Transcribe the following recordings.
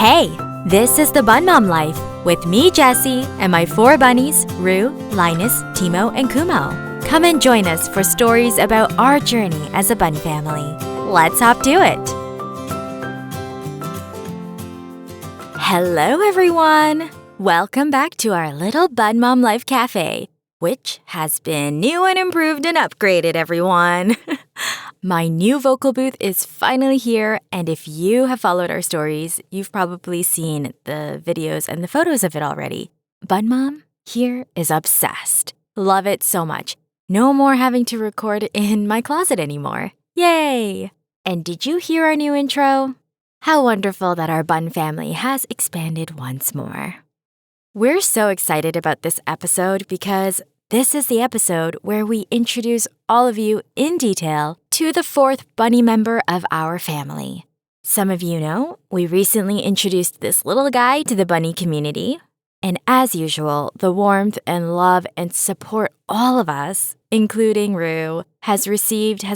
Hey, this is the Bun Mom Life with me, Jessie, and my 4 bunnies, Rue, Linus, Timo, and Kumo. Come and join us for stories about our journey as a bunny family. Let's hop to it. Hello, everyone. Welcome back to our little Bun Mom Life Cafe, which has been new and improved and upgraded, everyone. My new vocal booth is finally here, and if you have followed our stories, you've probably seen the videos and the photos of it already. Bun Mom here is obsessed. Love it so much. No more having to record in my closet anymore. Yay! And did you hear our new intro? How wonderful that our Bun family has expanded once more. We're so excited about this episode because this is the episode where we introduce all of you in detail to the 4th bunny member of our family. Some of you know, we recently introduced this little guy to the bunny community. And as usual, the warmth and love and support all of us, including Rue, has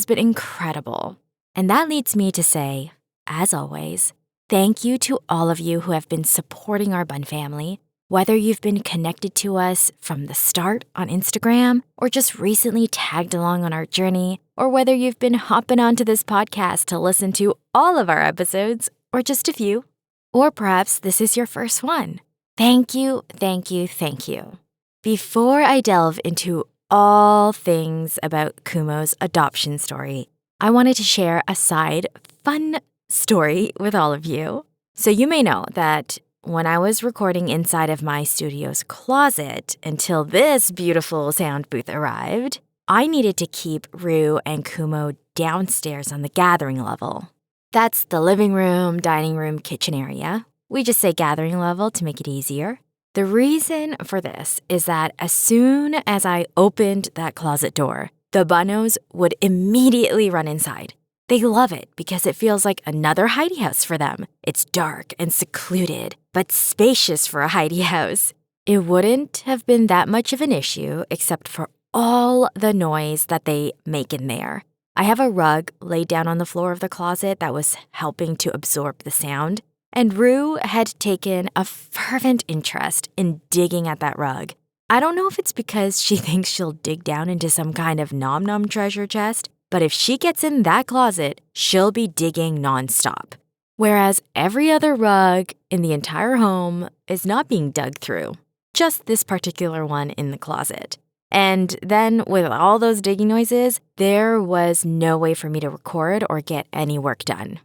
been incredible. And that leads me to say, as always, thank you to all of you who have been supporting our Bun family. Whether you've been connected to us from the start on Instagram, or just recently tagged along on our journey, or whether you've been hopping onto this podcast to listen to all of our episodes, or just a few, or perhaps this is your first one. Thank you, thank you, thank you. Before I delve into all things about Kumo's adoption story, I wanted to share a side fun story with all of you. So you may know that when I was recording inside of my studio's closet until this beautiful sound booth arrived, I needed to keep Rue and Kumo downstairs on the gathering level. That's the living room, dining room, kitchen area. We just say gathering level to make it easier. The reason for this is that as soon as I opened that closet door, the bunnos would immediately run inside. They love it because it feels like another hidey house for them. It's dark and secluded, but spacious for a hidey house. It wouldn't have been that much of an issue except for all the noise that they make in there. I have a rug laid down on the floor of the closet that was helping to absorb the sound, and Rue had taken a fervent interest in digging at that rug. I don't know if it's because she thinks she'll dig down into some kind of nom-nom treasure chest, but if she gets in that closet, she'll be digging nonstop. Whereas every other rug in the entire home is not being dug through, just this particular one in the closet. And then with all those digging noises, there was no way for me to record or get any work done.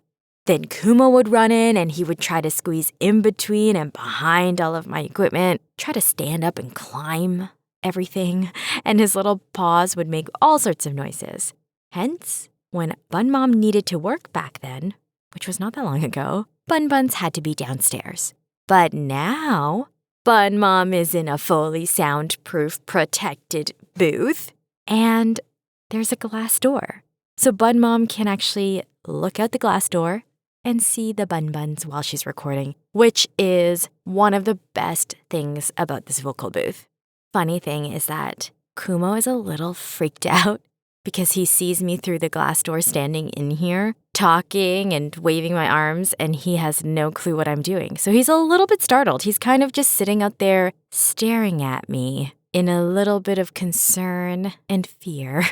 Then Kumo would run in and he would try to squeeze in between and behind all of my equipment, try to stand up and climb everything, and his little paws would make all sorts of noises. Hence, when Bun Mom needed to work back then, which was not that long ago, Bun Buns had to be downstairs. But now, Bun Mom is in a fully soundproof, protected booth, and there's a glass door. So Bun Mom can actually look out the glass door and see the Bun Buns while she's recording, which is one of the best things about this vocal booth. Funny thing is that Kumo is a little freaked out because he sees me through the glass door standing in here, talking and waving my arms, and he has no clue what I'm doing. So he's a little bit startled. He's kind of just sitting out there staring at me in a little bit of concern and fear.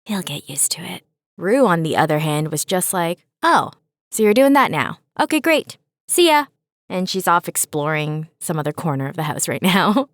He'll get used to it. Rue, on the other hand, was just like, oh, so you're doing that now. Okay, great. See ya. And she's off exploring some other corner of the house right now.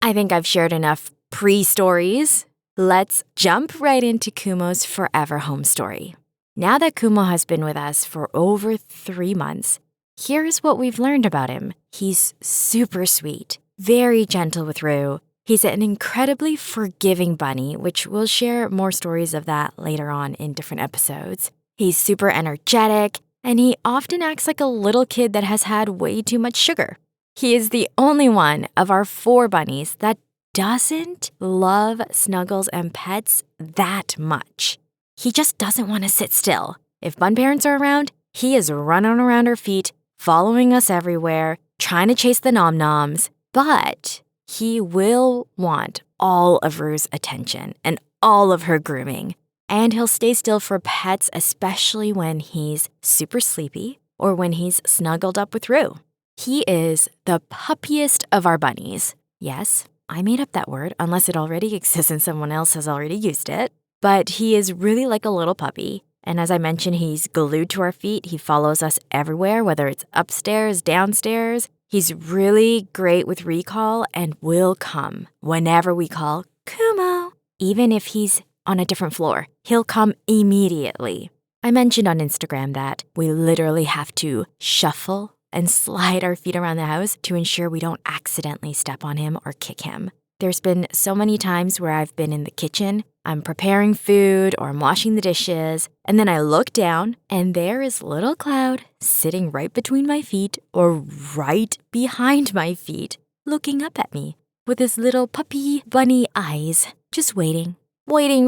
I think I've shared enough pre-stories. Let's jump right into Kumo's forever home story. Now that Kumo has been with us for over 3 months, here's what we've learned about him. He's super sweet, very gentle with Rue. He's an incredibly forgiving bunny, which we'll share more stories of that later on in different episodes. He's super energetic, and he often acts like a little kid that has had way too much sugar. He is the only one of our 4 bunnies that doesn't love snuggles and pets that much. He just doesn't want to sit still. If bun parents are around, he is running around our feet, following us everywhere, trying to chase the nom-noms, but he will want all of Rue's attention and all of her grooming. And he'll stay still for pets, especially when he's super sleepy or when he's snuggled up with Rue. He is the puppiest of our bunnies. Yes, I made up that word unless it already exists and someone else has already used it. But he is really like a little puppy. And as I mentioned, he's glued to our feet. He follows us everywhere, whether it's upstairs, downstairs. He's really great with recall and will come whenever we call Kumo. Even if he's on a different floor, he'll come immediately. I mentioned on Instagram that we literally have to shuffle and slide our feet around the house to ensure we don't accidentally step on him or kick him. There's been so many times where I've been in the kitchen, I'm preparing food or I'm washing the dishes, and then I look down and there is little Cloud sitting right between my feet or right behind my feet, looking up at me with his little puppy bunny eyes, just waiting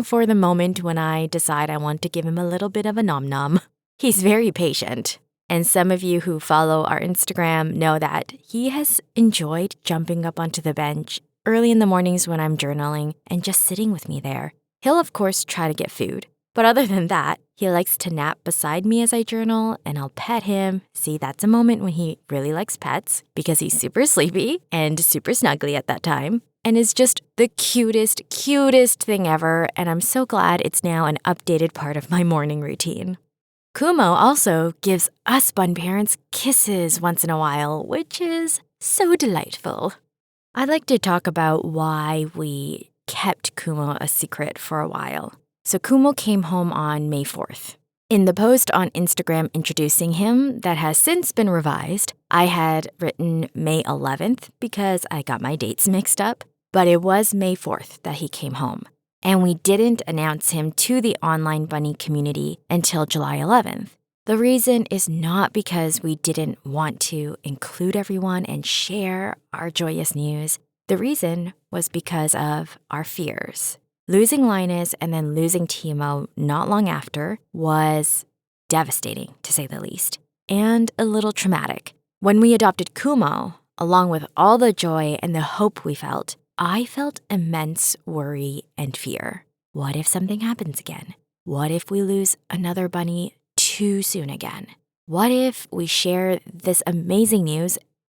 for the moment when I decide I want to give him a little bit of a nom-nom. He's very patient. And some of you who follow our Instagram know that he has enjoyed jumping up onto the bench early in the mornings when I'm journaling and just sitting with me there. He'll, of course, try to get food. But other than that, he likes to nap beside me as I journal, and I'll pet him. See, that's a moment when he really likes pets because he's super sleepy and super snuggly at that time, and is just the cutest thing ever, and I'm so glad it's now an updated part of my morning routine. Kumo also gives us bun parents kisses once in a while, which is so delightful. I'd like to talk about why we kept Kumo a secret for a while. So Kumo came home on May 4th. In the post on Instagram introducing him that has since been revised, I had written May 11th because I got my dates mixed up, but it was May 4th that he came home. And we didn't announce him to the online bunny community until July 11th. The reason is not because we didn't want to include everyone and share our joyous news. The reason was because of our fears. Losing Linus and then losing Timo not long after was devastating, to say the least, and a little traumatic. When we adopted Kumo, along with all the joy and the hope we felt, I felt immense worry and fear. What if something happens again? What if we lose another bunny too soon again? What if we share this amazing news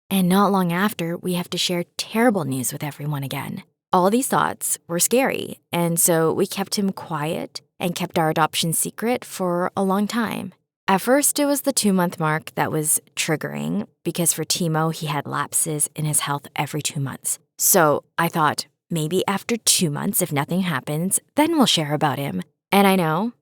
and not long after we have to share terrible news with everyone again? All these thoughts were scary, and so we kept him quiet and kept our adoption secret for a long time. At first, it was the 2-month mark that was triggering because for Timo, he had lapses in his health every 2 months. So I thought, maybe after 2 months, if nothing happens, then we'll share about him. And I know,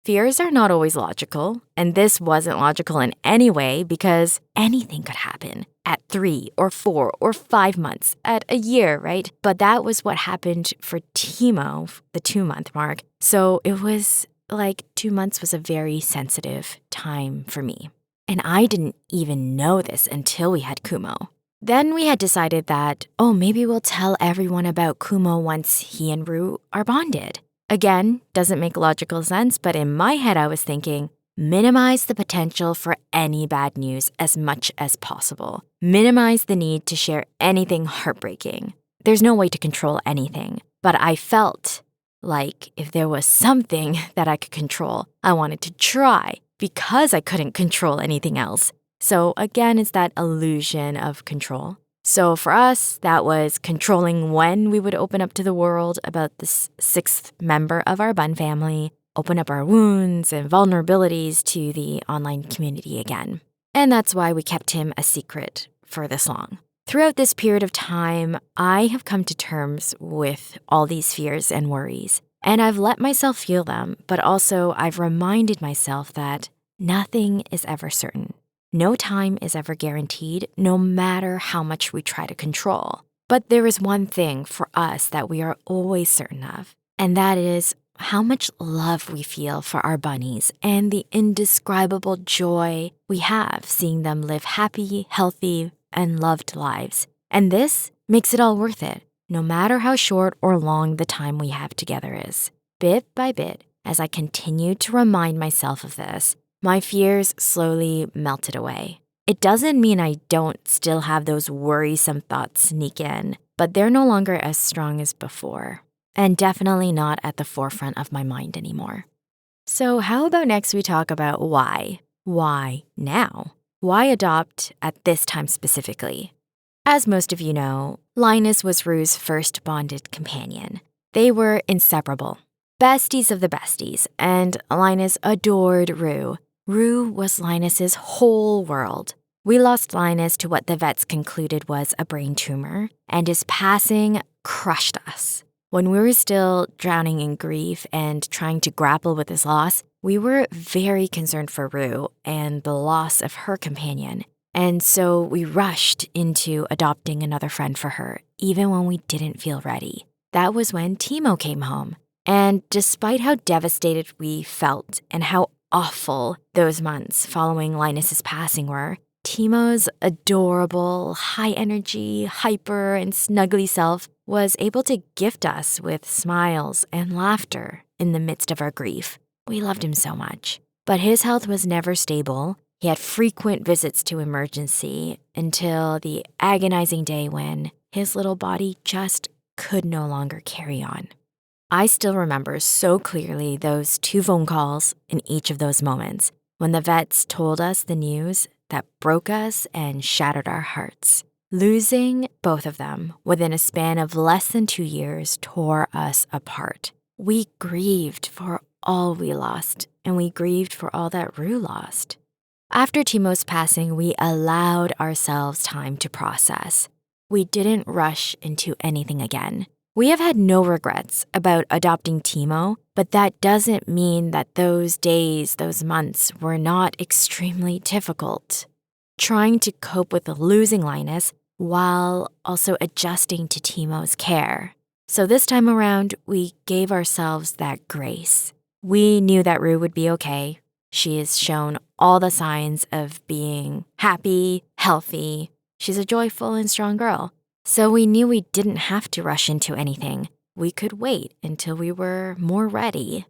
fears are not always logical, and this wasn't logical in any way because anything could happen at 3 or 4 or 5 months, at a year, right? But that was what happened for Timo, the 2-month mark. So it was like 2 months was a very sensitive time for me. And I didn't even know this until we had Kumo. Then we had decided that, maybe we'll tell everyone about Kumo once he and Rue are bonded. Again, doesn't make logical sense, but in my head I was thinking, minimize the potential for any bad news as much as possible. Minimize the need to share anything heartbreaking. There's no way to control anything, but I felt like if there was something that I could control, I wanted to try because I couldn't control anything else. So again, it's that illusion of control. So for us, that was controlling when we would open up to the world about the 6th member of our bun family, open up our wounds and vulnerabilities to the online community again. And that's why we kept him a secret for this long. Throughout this period of time, I have come to terms with all these fears and worries, and I've let myself feel them, but also I've reminded myself that nothing is ever certain. No time is ever guaranteed, no matter how much we try to control. But there is one thing for us that we are always certain of, and that is how much love we feel for our bunnies and the indescribable joy we have seeing them live happy, healthy, and loved lives. And this makes it all worth it, no matter how short or long the time we have together is. Bit by bit, as I continued to remind myself of this, my fears slowly melted away. It doesn't mean I don't still have those worrisome thoughts sneak in, but they're no longer as strong as before, and definitely not at the forefront of my mind anymore. So how about next we talk about why? Why now? Why adopt at this time specifically? As most of you know, Linus was Rue's first bonded companion. They were inseparable, besties of the besties, and Linus adored Rue. Rue was Linus's whole world. We lost Linus to what the vets concluded was a brain tumor, and his passing crushed us. When we were still drowning in grief and trying to grapple with his loss, we were very concerned for Rue and the loss of her companion. And so we rushed into adopting another friend for her, even when we didn't feel ready. That was when Timo came home. And despite how devastated we felt and how awful those months following Linus's passing were, Timo's adorable, high-energy, hyper, and snuggly self was able to gift us with smiles and laughter in the midst of our grief. We loved him so much. But his health was never stable. He had frequent visits to emergency until the agonizing day when his little body just could no longer carry on. I still remember so clearly those 2 phone calls in each of those moments when the vets told us the news that broke us and shattered our hearts. Losing both of them within a span of less than 2 years tore us apart. We grieved for all we lost, and we grieved for all that Rue lost. After Timo's passing, we allowed ourselves time to process. We didn't rush into anything again. We have had no regrets about adopting Timo, but that doesn't mean that those days, those months were not extremely difficult. Trying to cope with losing Linus while also adjusting to Timo's care. So this time around, we gave ourselves that grace. We knew that Rue would be okay. She has shown all the signs of being happy, healthy. She's a joyful and strong girl. So we knew we didn't have to rush into anything. We could wait until we were more ready.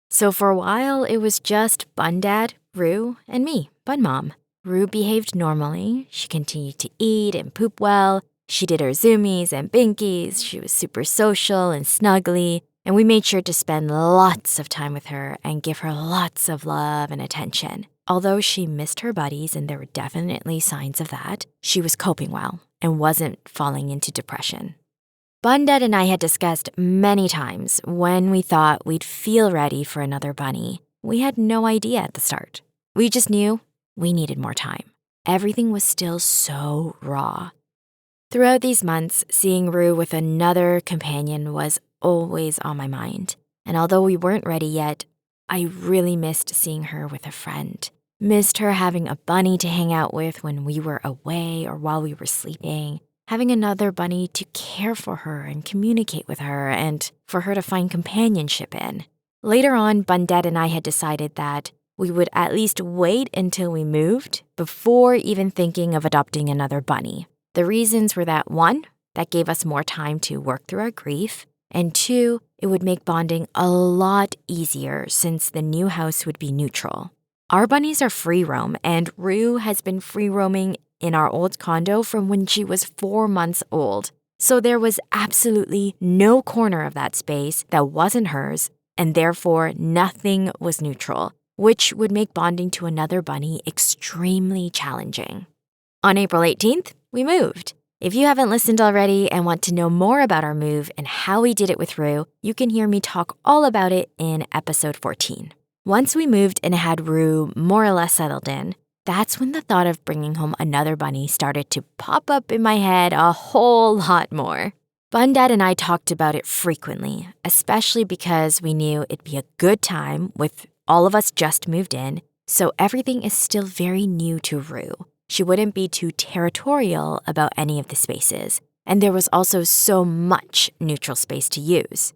So for a while, it was just Bun Dad, Rue, and me, Bun Mom. Rue behaved normally. She continued to eat and poop well. She did her zoomies and binkies. She was super social and snuggly. And we made sure to spend lots of time with her and give her lots of love and attention. Although she missed her buddies, and there were definitely signs of that, she was coping well and wasn't falling into depression. Bun Dad and I had discussed many times when we thought we'd feel ready for another bunny. We had no idea at the start. We just knew we needed more time. Everything was still so raw. Throughout these months, seeing Rue with another companion was always on my mind. And although we weren't ready yet, I really missed seeing her with a friend. Missed her having a bunny to hang out with when we were away or while we were sleeping. Having another bunny to care for her and communicate with her and for her to find companionship in. Later on, Bun Dad and I had decided that we would at least wait until we moved before even thinking of adopting another bunny. The reasons were that 1, that gave us more time to work through our grief, and 2, it would make bonding a lot easier since the new house would be neutral. Our bunnies are free roam, and Rue has been free roaming in our old condo from when she was 4 months old. So there was absolutely no corner of that space that wasn't hers, and therefore nothing was neutral, which would make bonding to another bunny extremely challenging. On April 18th, we moved. If you haven't listened already and want to know more about our move and how we did it with Rue, you can hear me talk all about it in episode 14. Once we moved and had Rue more or less settled in, that's when the thought of bringing home another bunny started to pop up in my head a whole lot more. Bun Dad and I talked about it frequently, especially because we knew it'd be a good time with all of us just moved in, so everything is still very new to Rue. She wouldn't be too territorial about any of the spaces, and there was also so much neutral space to use.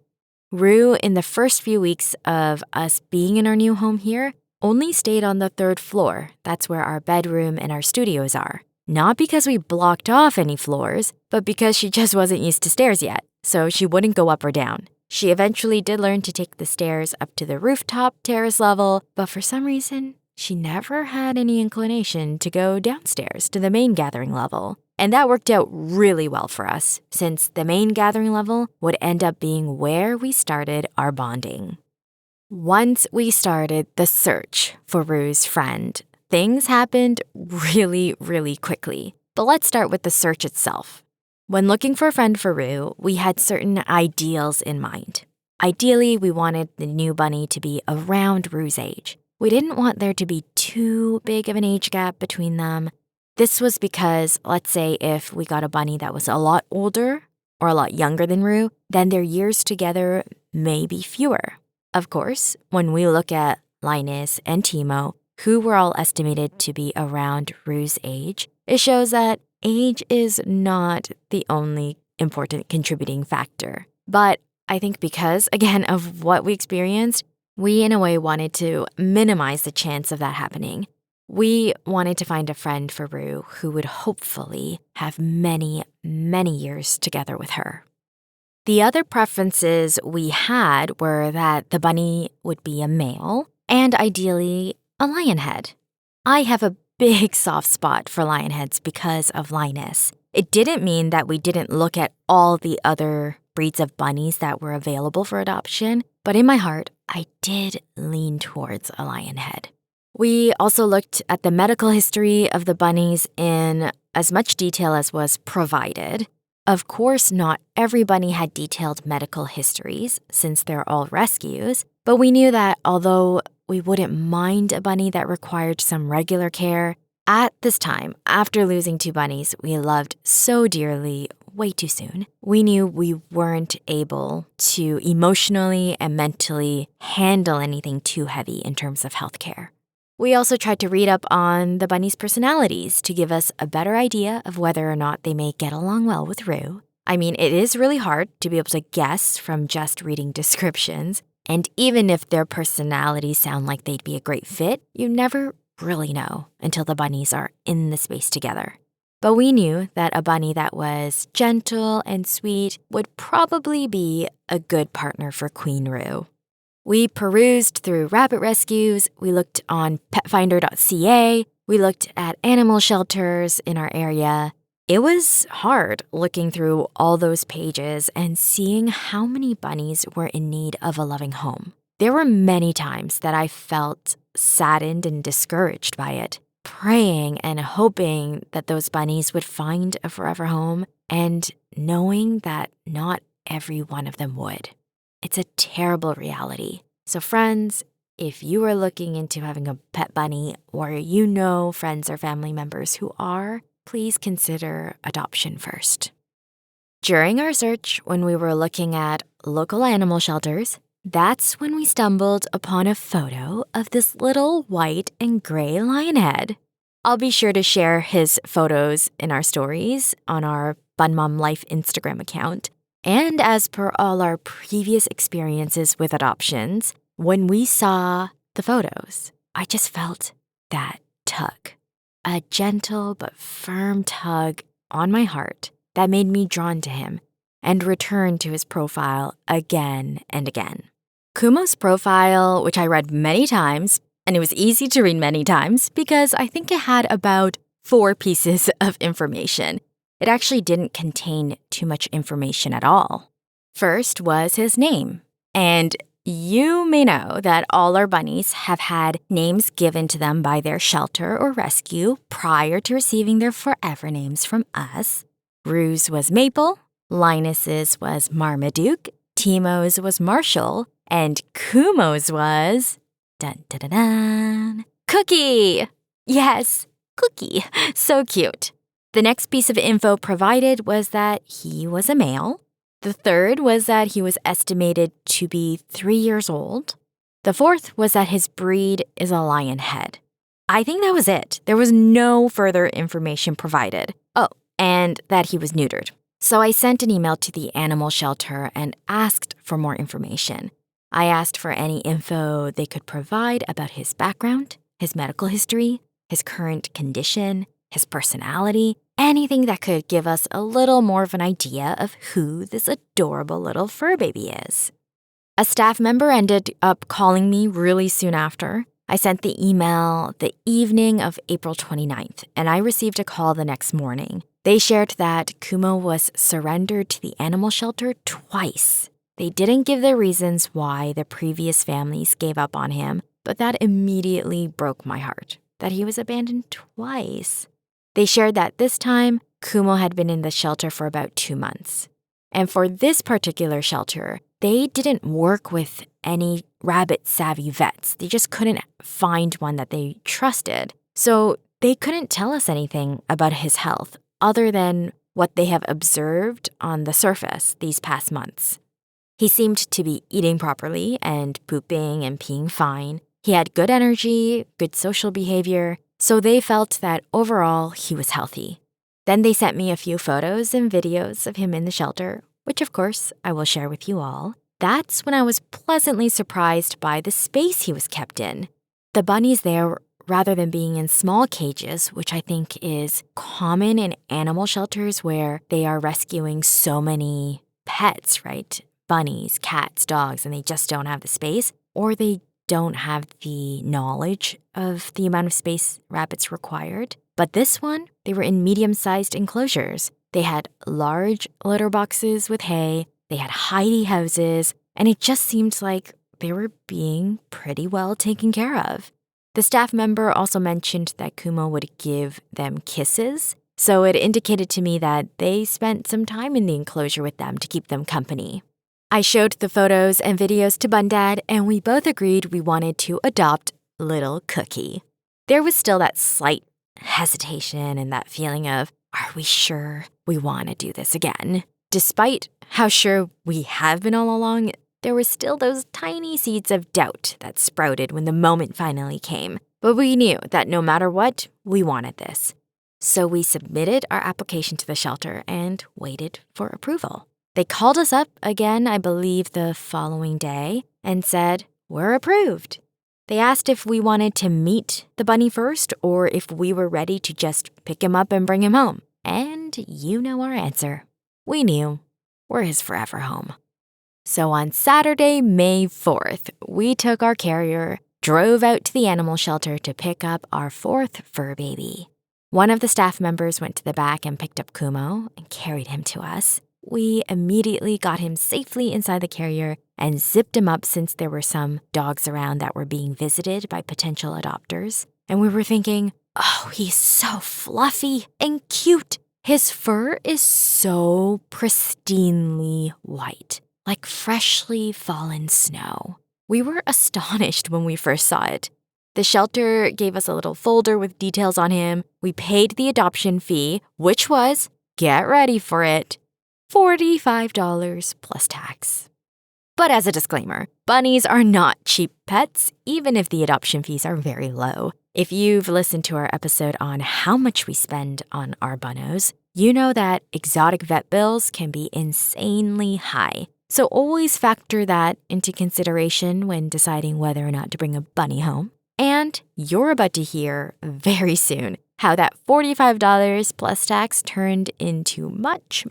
Rue, in the first few weeks of us being in our new home here, only stayed on the 3rd floor. That's where our bedroom and our studios are. Not because we blocked off any floors, but because she just wasn't used to stairs yet, so she wouldn't go up or down. She eventually did learn to take the stairs up to the rooftop terrace level, but for some reason, she never had any inclination to go downstairs to the main gathering level. And that worked out really well for us, since the main gathering level would end up being where we started our bonding. Once we started the search for Rue's friend, Things happened really, really quickly. But let's start with the search itself. When looking for a friend for Rue, we had certain ideals in mind. Ideally, we wanted the new bunny to be around Rue's age. We didn't want there to be too big of an age gap between them. This was because, let's say, if we got a bunny that was a lot older or a lot younger than Rue, then their years together may be fewer. Of course, when we look at Linus and Timo, who were all estimated to be around Rue's age, it shows that age is not the only important contributing factor. But I think because, again, of what we experienced, we in a way wanted to minimize the chance of that happening. We wanted to find a friend for Rue who would hopefully have many, many years together with her. The other preferences we had were that the bunny would be a male and ideally a lion head. I have a big soft spot for lion heads because of Linus. It didn't mean that we didn't look at all the other breeds of bunnies that were available for adoption, but in my heart, I did lean towards a lion head. We also looked at the medical history of the bunnies in as much detail as was provided. Of course, not every bunny had detailed medical histories since they're all rescues, but we knew that although we wouldn't mind a bunny that required some regular care, at this time, after losing 2 bunnies we loved so dearly way too soon, we knew we weren't able to emotionally and mentally handle anything too heavy in terms of healthcare. We also tried to read up on the bunnies' personalities to give us a better idea of whether or not they may get along well with Rue. I mean, it is really hard to be able to guess from just reading descriptions, and even if their personalities sound like they'd be a great fit, you never really know until the bunnies are in the space together. But we knew that a bunny that was gentle and sweet would probably be a good partner for Queen Rue. We perused through rabbit rescues, we looked on petfinder.ca, we looked at animal shelters in our area. It was hard looking through all those pages and seeing how many bunnies were in need of a loving home. There were many times that I felt saddened and discouraged by it, praying and hoping that those bunnies would find a forever home and knowing that not every one of them would. It's a terrible reality. So friends, if you are looking into having a pet bunny or you know friends or family members who are, please consider adoption first. During our search, when we were looking at local animal shelters, that's when we stumbled upon a photo of this little white and gray lion head. I'll be sure to share his photos in our stories on our Bun Mom Life Instagram account. And as per all our previous experiences with adoptions, when we saw the photos, I just felt that tug, a gentle but firm tug on my heart that made me drawn to him and return to his profile again and again. Kumo's profile, which I read many times, and it was easy to read many times because I think it had about 4 pieces of information. It actually didn't contain too much information at all. First was his name. And you may know that all our bunnies have had names given to them by their shelter or rescue prior to receiving their forever names from us. Rue's was Maple, Linus's was Marmaduke, Timo's was Marshall, and Kumo's was dun dun dun dun, Cookie! Yes, Cookie. So cute. The next piece of info provided was that he was a male. The third was that he was estimated to be 3 years old. The fourth was that his breed is a lion head. I think that was it. There was no further information provided. Oh, and that he was neutered. So I sent an email to the animal shelter and asked for more information. I asked for any info they could provide about his background, his medical history, his current condition, his personality, anything that could give us a little more of an idea of who this adorable little fur baby is. A staff member ended up calling me really soon after. I sent the email the evening of April 29th, and I received a call the next morning. They shared that Kumo was surrendered to the animal shelter twice. They didn't give the reasons why the previous families gave up on him, but that immediately broke my heart. that he was abandoned twice. They shared that this time, Kumo had been in the shelter for about 2 months. And for this particular shelter, they didn't work with any rabbit-savvy vets. They just couldn't find one that they trusted. So they couldn't tell us anything about his health other than what they have observed on the surface these past months. He seemed to be eating properly and pooping and peeing fine. He had good energy, good social behavior, so they felt that overall he was healthy. Then they sent me a few photos and videos of him in the shelter, which of course I will share with you all. That's when I was pleasantly surprised by the space he was kept in. The bunnies there, rather than being in small cages, which I think is common in animal shelters where they are rescuing so many pets, right? Bunnies, cats, dogs, and they just don't have the space, or they don't have the knowledge of the amount of space rabbits required. But this one, they were in medium-sized enclosures. They had large litter boxes with hay, they had hidey houses, and it just seemed like they were being pretty well taken care of. The staff member also mentioned that Kumo would give them kisses, so it indicated to me that they spent some time in the enclosure with them to keep them company. I showed the photos and videos to Bundad, and we both agreed we wanted to adopt little Cookie. There was still that slight hesitation and that feeling of, are we sure we want to do this again? Despite how sure we have been all along, there were still those tiny seeds of doubt that sprouted when the moment finally came. But we knew that no matter what, we wanted this. So we submitted our application to the shelter and waited for approval. They called us up again, I believe, the following day and said, we're approved. They asked if we wanted to meet the bunny first or if we were ready to just pick him up and bring him home. And you know our answer. We knew. We're his forever home. So on Saturday, May 4th, we took our carrier, drove out to the animal shelter to pick up our 4th fur baby. One of the staff members went to the back and picked up Kumo and carried him to us. We immediately got him safely inside the carrier and zipped him up since there were some dogs around that were being visited by potential adopters. And we were thinking, oh, he's so fluffy and cute. His fur is so pristinely white, like freshly fallen snow. We were astonished when we first saw it. The shelter gave us a little folder with details on him. We paid the adoption fee, which was, get ready for it, $45 plus tax. But as a disclaimer, bunnies are not cheap pets, even if the adoption fees are very low. If you've listened to our episode on how much we spend on our bunnos, you know that exotic vet bills can be insanely high. So always factor that into consideration when deciding whether or not to bring a bunny home. And you're about to hear very soon how that $45 plus tax turned into much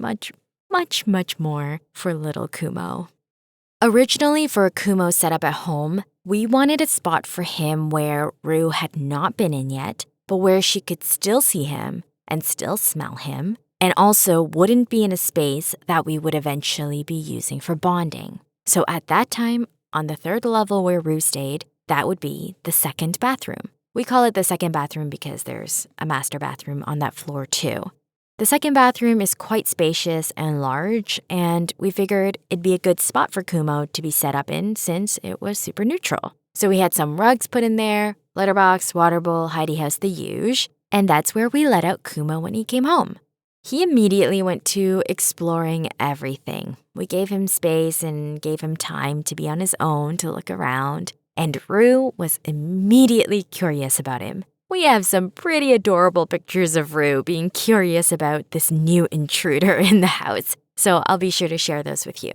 more for little Kumo. Originally, for a Kumo setup at home, we wanted a spot for him where Rue had not been in yet, but where she could still see him and still smell him, and also wouldn't be in a space that we would eventually be using for bonding. So at that time, on the 3rd level where Rue stayed, that would be the 2nd bathroom. We call it the 2nd bathroom because there's a master bathroom on that floor too. The 2nd bathroom is quite spacious and large, and we figured it'd be a good spot for Kumo to be set up in since it was super neutral. So we had some rugs put in there, litter box, water bowl, hidey house, the huge, and that's where we let out Kumo when he came home. He immediately went to exploring everything. We gave him space and gave him time to be on his own to look around, and Rue was immediately curious about him. We have some pretty adorable pictures of Rue being curious about this new intruder in the house, so I'll be sure to share those with you.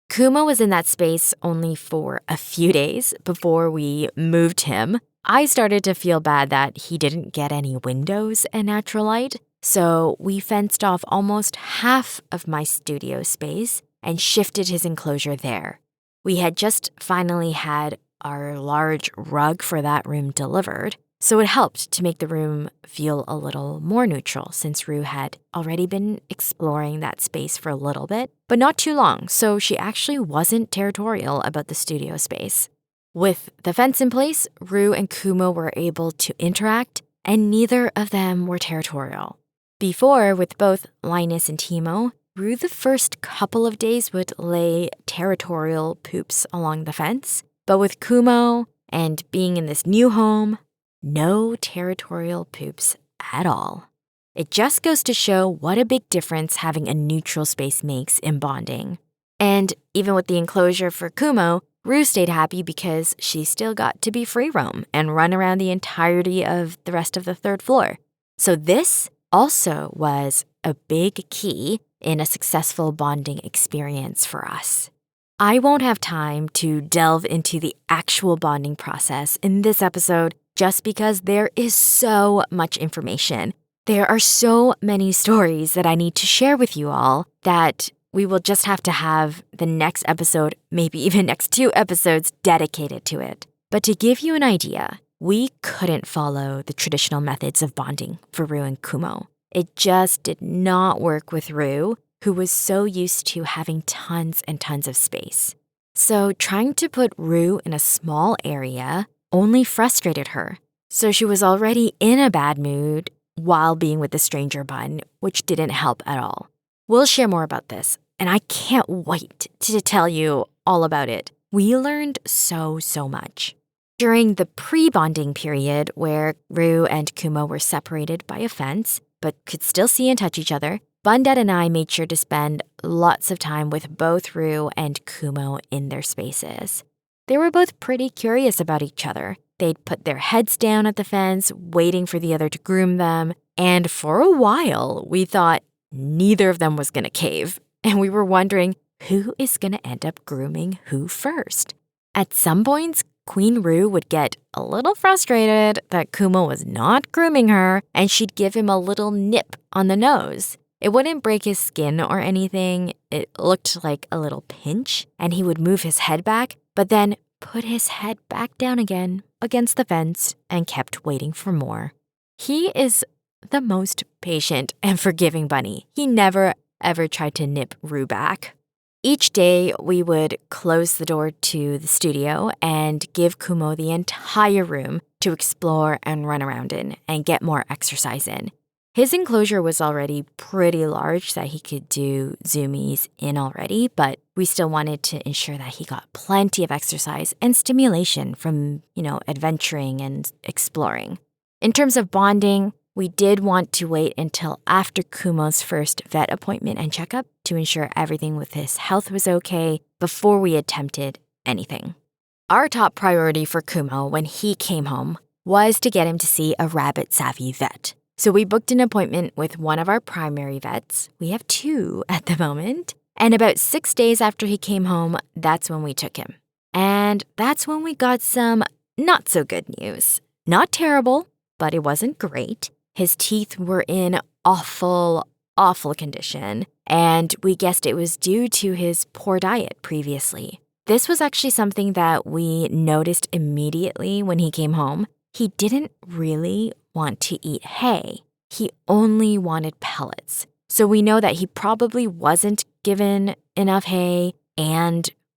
Kumo was in that space only for a few days before we moved him. I started to feel bad that he didn't get any windows and natural light, so we fenced off almost half of my studio space and shifted his enclosure there. We had just finally had our large rug for that room delivered, so it helped to make the room feel a little more neutral since Rue had already been exploring that space for a little bit, but not too long, so she actually wasn't territorial about the studio space. With the fence in place, Rue and Kumo were able to interact, and neither of them were territorial. Before, with both Linus and Timo, Rue the first couple of days would lay territorial poops along the fence, but with Kumo and being in this new home, no territorial poops at all. It just goes to show what a big difference having a neutral space makes in bonding. And even with the enclosure for Kumo, Rue stayed happy because she still got to be free roam and run around the entirety of the rest of the third floor. So this also was a big key in a successful bonding experience for us. I won't have time to delve into the actual bonding process in this episode just because there is so much information. There are so many stories that I need to share with you all that we will just have to have the next episode, maybe even next 2 episodes dedicated to it. But to give you an idea, we couldn't follow the traditional methods of bonding for Rue and Kumo. It just did not work with Rue, who was so used to having tons and tons of space. So trying to put Rue in a small area only frustrated her. So she was already in a bad mood while being with the stranger bun, which didn't help at all. We'll share more about this, and I can't wait to tell you all about it. We learned so much. During the pre-bonding period where Rue and Kumo were separated by a fence, but could still see and touch each other, Bundad and I made sure to spend lots of time with both Rue and Kumo in their spaces. They were both pretty curious about each other. They'd put their heads down at the fence, waiting for the other to groom them, and for a while, we thought neither of them was going to cave, and we were wondering who is going to end up grooming who first. At some points, Queen Rue would get a little frustrated that Kumo was not grooming her, and she'd give him a little nip on the nose. It wouldn't break his skin or anything. It looked like a little pinch, and he would move his head back, but then put his head back down again against the fence and kept waiting for more. He is the most patient and forgiving bunny. He never, ever tried to nip Rue back. Each day, we would close the door to the studio and give Kumo the entire room to explore and run around in and get more exercise in. His enclosure was already pretty large that he could do zoomies in already, but we still wanted to ensure that he got plenty of exercise and stimulation from, adventuring and exploring. In terms of bonding, we did want to wait until after Kumo's first vet appointment and checkup to ensure everything with his health was okay before we attempted anything. Our top priority for Kumo when he came home was to get him to see a rabbit-savvy vet. So we booked an appointment with one of our primary vets. We have 2 at the moment. And about 6 days after he came home, that's when we took him. And that's when we got some not so good news. Not terrible, but it wasn't great. His teeth were in awful condition, and we guessed it was due to his poor diet previously. This was actually something that we noticed immediately when he came home. He didn't really want to eat hay. He only wanted pellets. So we know that he probably wasn't given enough hay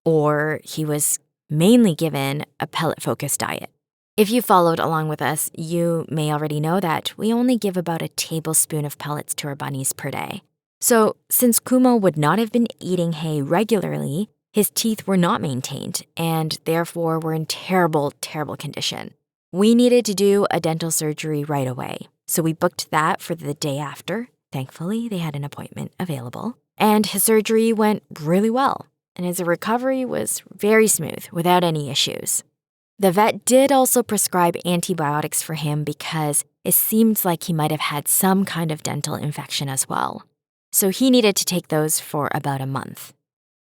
or he was mainly given a pellet-focused diet. If you followed along with us, you may already know that we only give about a tablespoon of pellets to our bunnies per day. So since Kumo would not have been eating hay regularly, his teeth were not maintained and therefore were in terrible condition. We needed to do a dental surgery right away, so we booked that for the day after. Thankfully, they had an appointment available, and his surgery went really well, and his recovery was very smooth without any issues. The vet did also prescribe antibiotics for him because it seemed like he might have had some kind of dental infection as well. So he needed to take those for about a month.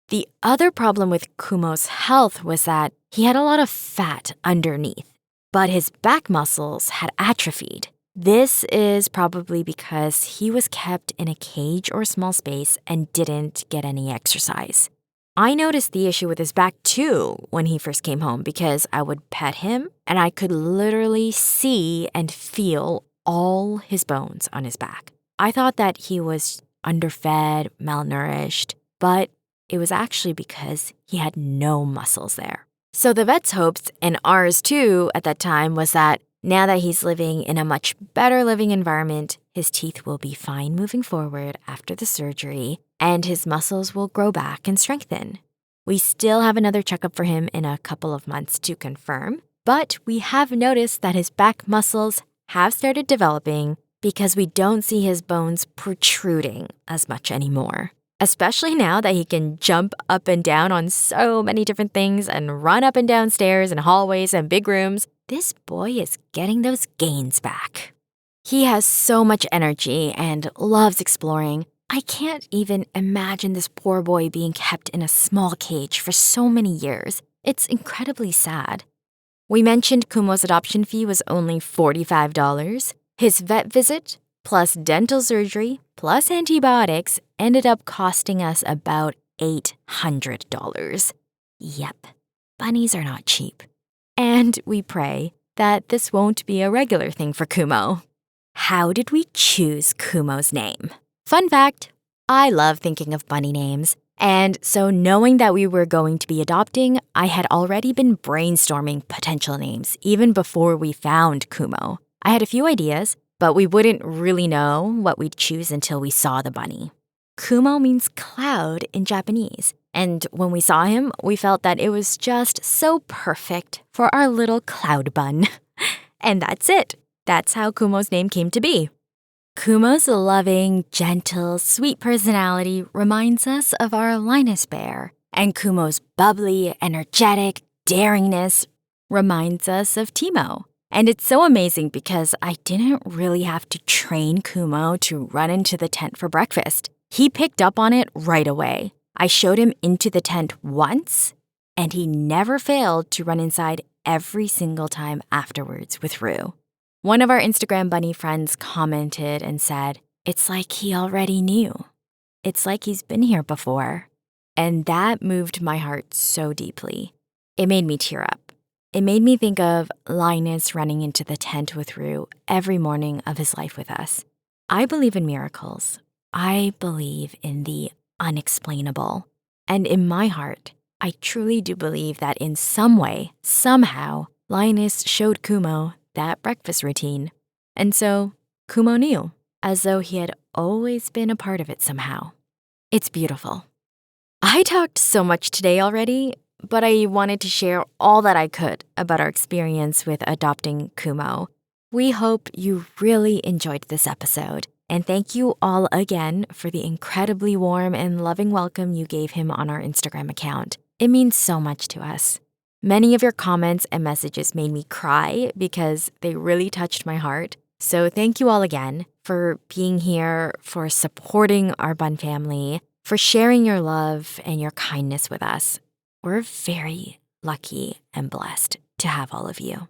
The other problem with Kumo's health was that he had a lot of fat underneath, but his back muscles had atrophied. This is probably because he was kept in a cage or small space and didn't get any exercise. I noticed the issue with his back too when he first came home because I would pet him and I could literally see and feel all his bones on his back. I thought that he was underfed, malnourished, but it was actually because he had no muscles there. So the vet's hopes, and ours too at that time, was that now that he's living in a much better living environment, his teeth will be fine moving forward after the surgery, and his muscles will grow back and strengthen. We still have another checkup for him in a couple of months to confirm, but we have noticed that his back muscles have started developing because we don't see his bones protruding as much anymore. Especially now that he can jump up and down on so many different things and run up and down stairs and hallways and big rooms, this boy is getting those gains back. He has so much energy and loves exploring. I can't even imagine this poor boy being kept in a small cage for so many years. It's incredibly sad. We mentioned Kumo's adoption fee was only $45. His vet visit, plus dental surgery, plus antibiotics, ended up costing us about $800. Yep, bunnies are not cheap. And we pray that this won't be a regular thing for Kumo. How did we choose Kumo's name? Fun fact, I love thinking of bunny names. And so knowing that we were going to be adopting, I had already been brainstorming potential names even before we found Kumo. I had a few ideas, but we wouldn't really know what we'd choose until we saw the bunny. Kumo means cloud in Japanese, and when we saw him, we felt that it was just so perfect for our little cloud bun. And that's it. That's how Kumo's name came to be. Kumo's loving, gentle, sweet personality reminds us of our Linus bear, and Kumo's bubbly, energetic daringness reminds us of Timo. And it's so amazing because I didn't really have to train Kumo to run into the tent for breakfast. He picked up on it right away. I showed him into the tent once, and he never failed to run inside every single time afterwards with Rue. One of our Instagram bunny friends commented and said, "It's like he already knew. It's like he's been here before." And that moved my heart so deeply. It made me tear up. It made me think of Linus running into the tent with Rue every morning of his life with us. I believe in miracles. I believe in the unexplainable. And in my heart, I truly do believe that in some way, somehow, Linus showed Kumo that breakfast routine. And so Kumo knew, as though he had always been a part of it somehow. It's beautiful. I talked so much today already, but I wanted to share all that I could about our experience with adopting Kumo. We hope you really enjoyed this episode, and thank you all again for the incredibly warm and loving welcome you gave him on our Instagram account. It means so much to us. Many of your comments and messages made me cry because they really touched my heart. So thank you all again for being here, for supporting our Bun family, for sharing your love and your kindness with us. We're very lucky and blessed to have all of you.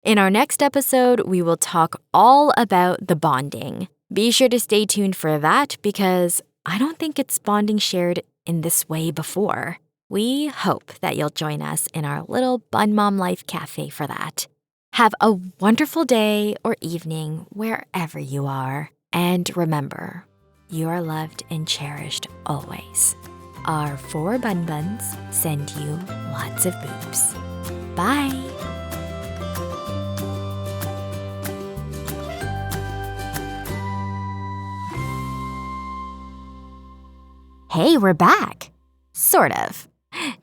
In our next episode, we will talk all about the bonding. Be sure to stay tuned for that because I don't think it's bonding shared in this way before. We hope that you'll join us in our little Bun Mom Life Cafe for that. Have a wonderful day or evening wherever you are. And remember, you are loved and cherished always. Our 4 Bun Buns send you lots of boobs. Bye! Hey, we're back. Sort of.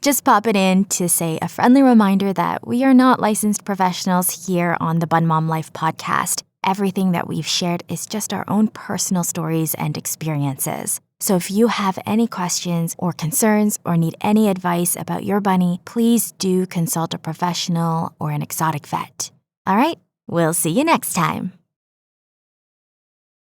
Just popping in to say a friendly reminder that we are not licensed professionals here on the Bun Mom Life podcast. Everything that we've shared is just our own personal stories and experiences. So if you have any questions or concerns or need any advice about your bunny, please do consult a professional or an exotic vet. All right, we'll see you next time.